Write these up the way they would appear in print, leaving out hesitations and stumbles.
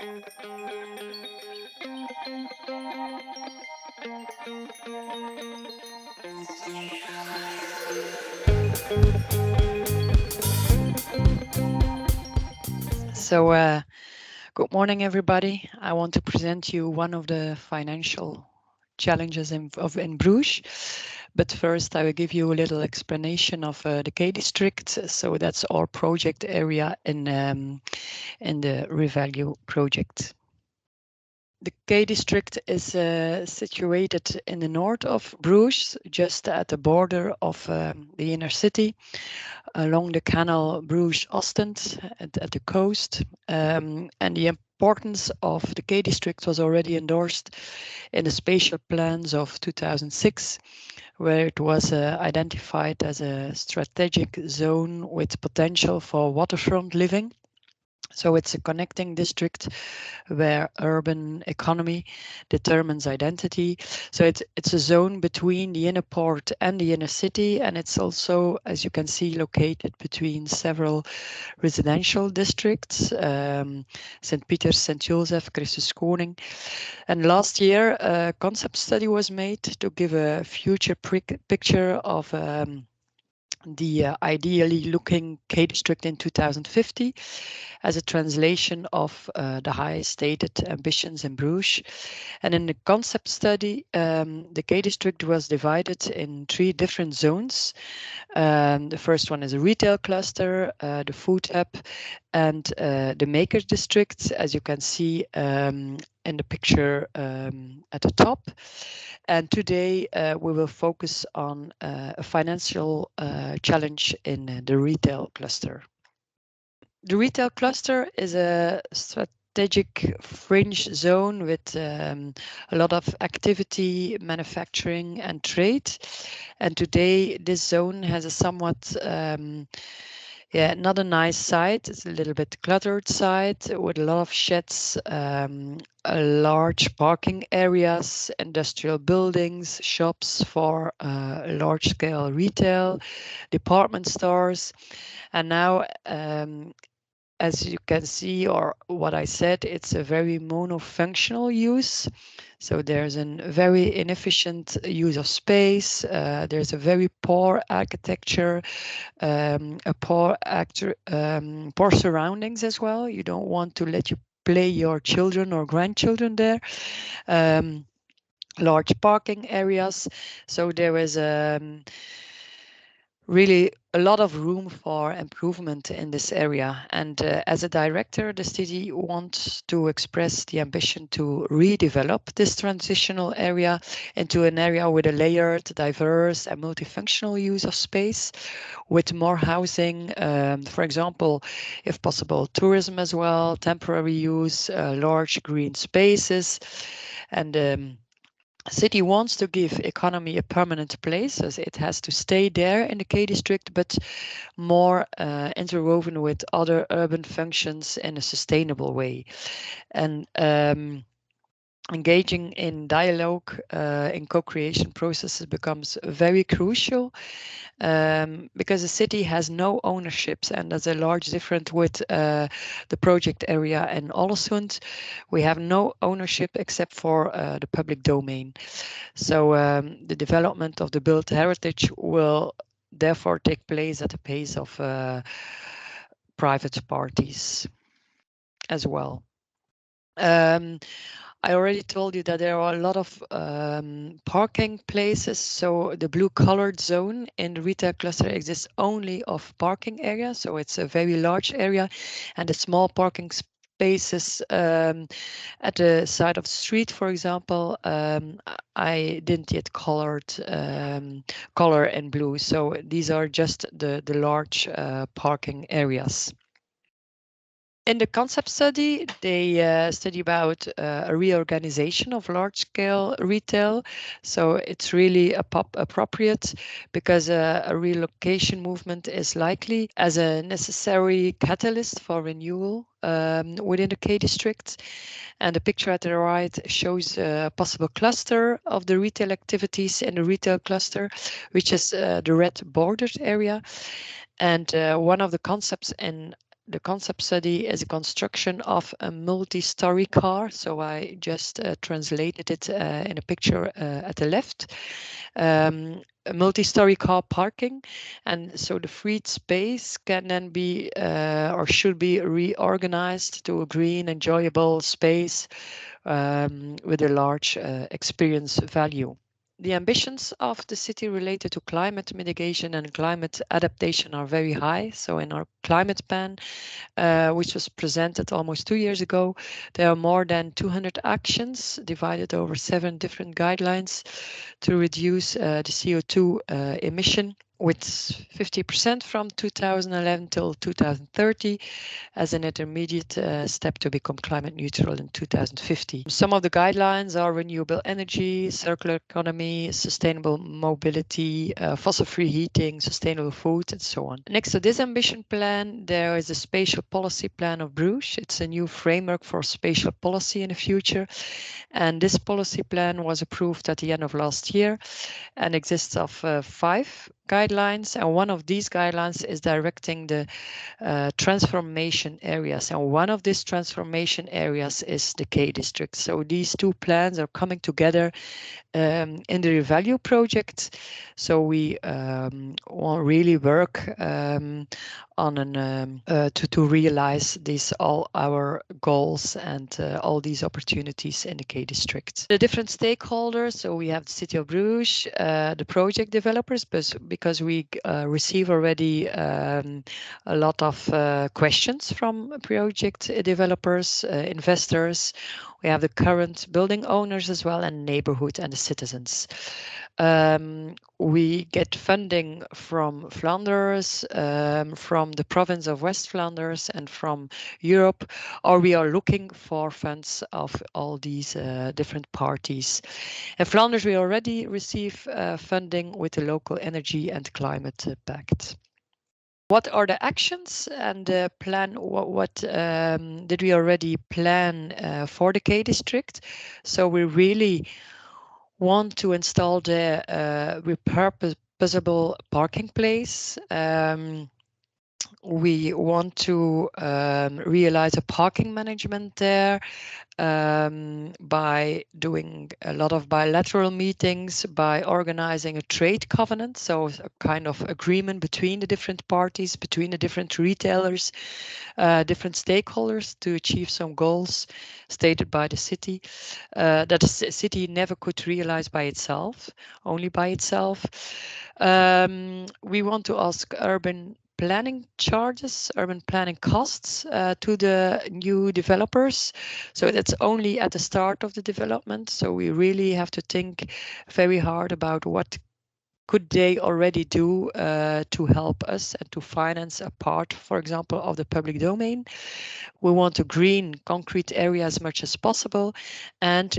So, good morning, everybody. I want to present you one of the financial challenges in Bruges. But first, I will give you a little explanation of the Quay district. So that's our project area in the Revalue project. The Quay district is situated in the north of Bruges, just at the border of the inner city, along the canal Bruges-Ostend at the coast. And the importance of the Quay district was already endorsed in the spatial plans of 2006, where it was identified as a strategic zone with potential for waterfront living. So it's a connecting district where urban economy determines identity. So it's a zone between the inner port and the inner city, and it's also, as you can see, located between several residential districts, St. Peter's, St. Joseph, Christus Koning. And last year, a concept study was made to give a future picture of the ideally looking Quay district in 2050 as a translation of the high stated ambitions in Bruges. And in the concept study, the Quay district was divided in 3 different zones. The first one is a retail cluster, the food hub, and the maker district, as you can see in the picture at the top. And today we will focus on a financial challenge in the retail cluster. The retail cluster is a strategic fringe zone with a lot of activity, manufacturing and trade. And today this zone has a somewhat not a nice site. It's a little bit cluttered site with a lot of sheds, large parking areas, industrial buildings, shops for large-scale retail, department stores. And now, as you can see, or what I said, it's a very monofunctional use. So there's a very inefficient use of space. There's a very poor architecture, poor surroundings as well. You don't want to let you play your children or grandchildren there. Large parking areas. So there is really a lot of room for improvement in this area. And as a director, the city wants to express the ambition to redevelop this transitional area into an area with a layered, diverse and multifunctional use of space, with more housing, for example, if possible, tourism as well, temporary use, large green spaces. And city wants to give economy a permanent place, as it has to stay there in the Quay district, but more interwoven with other urban functions in a sustainable way. And engaging in dialogue in co-creation processes becomes very crucial, because the city has no ownerships, and there's a large difference with the project area in Ålesund. We have no ownership except for the public domain. So the development of the built heritage will therefore take place at the pace of private parties as well. I already told you that there are a lot of parking places. So the blue colored zone in the retail cluster exists only of parking area. So it's a very large area, and the small parking spaces at the side of the street, for example, I didn't yet color in blue. So these are just the large parking areas. In the concept study, they study about a reorganization of large-scale retail. So it's really appropriate, because a relocation movement is likely as a necessary catalyst for renewal within the Quay district. And the picture at the right shows a possible cluster of the retail activities in the retail cluster, which is the red bordered area. And one of the concepts in the concept study is a construction of a multi-storey car. So I just translated it in a picture at the left. A multi-storey car parking, and so the freed space can then be or should be reorganized to a green, enjoyable space with a large experience value. The ambitions of the city related to climate mitigation and climate adaptation are very high. So in our climate plan, which was presented almost 2 years ago, there are more than 200 actions divided over 7 different guidelines to reduce the CO2 emission with 50% from 2011 till 2030 as an intermediate step to become climate neutral in 2050. Some of the guidelines are renewable energy, circular economy, sustainable mobility, fossil-free heating, sustainable food, and so on. Next to this ambition plan, there is a spatial policy plan of Bruges. It's a new framework for spatial policy in the future. And this policy plan was approved at the end of last year and exists of 5 guidelines. And one of these guidelines is directing the transformation areas. And one of these transformation areas is the Quay district. So these 2 plans are coming together in the Revalue project. So we will really work on an to realize all our goals and all these opportunities in the Quay district. The different stakeholders. So we have the City of Bruges, the project developers, because we receive already a lot of questions from project developers, investors. We have the current building owners as well, and neighborhood and the citizens. We get funding from Flanders, from the province of West Flanders, and from Europe, or we are looking for funds of all these different parties. In Flanders, we already receive funding with the local energy and climate pact. What are the actions and the plan? What did we already plan for the Quay district? So we really want to install the repurposable parking place. We want to realize a parking management there by doing a lot of bilateral meetings, by organizing a trade covenant, so a kind of agreement between the different parties, between the different retailers, different stakeholders to achieve some goals stated by the city that the city never could realize by itself, only by itself. We want to ask urban planning charges, urban planning costs to the new developers. So that's only at the start of the development. So we really have to think very hard about what could they already do to help us and to finance a part, for example, of the public domain. We want to green concrete area as much as possible. And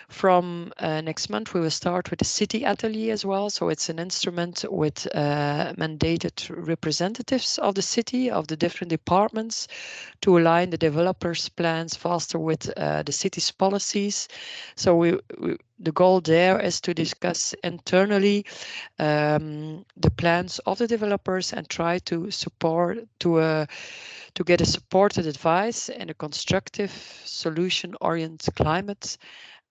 from next month, we will start with the city atelier as well. So it's an instrument with mandated representatives of the city, of the different departments, to align the developers' plans faster with the city's policies. So the goal there is to discuss internally the plans of the developers and try to support to get a supported advice and a constructive solution-oriented climate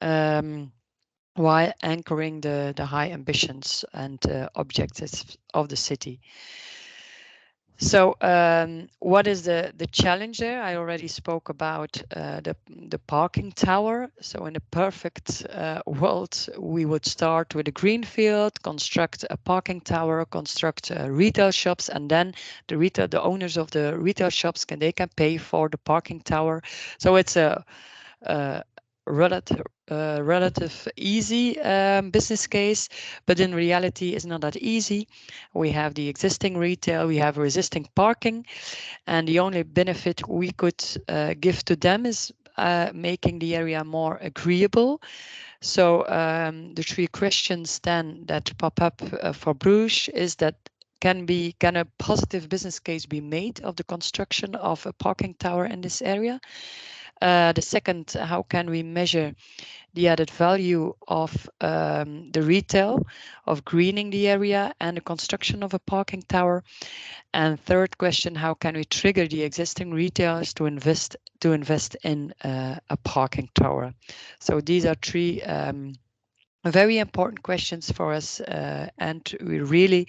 while anchoring the high ambitions and objectives of the city. So what is the challenge there? I already spoke about the parking tower. So in a perfect world, we would start with a greenfield, construct a parking tower, construct retail shops, and then the owners of the retail shops can pay for the parking tower. So it's a relative easy business case, but in reality it's not that easy. We have the existing retail, we have resisting parking, and the only benefit we could give to them is making the area more agreeable. So the 3 questions then that pop up for Bruges is that can a positive business case be made of the construction of a parking tower in this area? The second, how can we measure the added value of the retail, of greening the area, and the construction of a parking tower. And third question, how can we trigger the existing retailers to invest in a parking tower? So these are three very important questions for us, and we really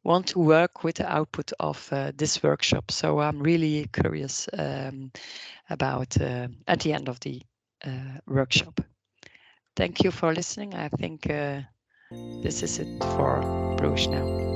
want to work with the output of this workshop. So I'm really curious about at the end of the workshop. Thank you for listening. I think this is it for Bruges now.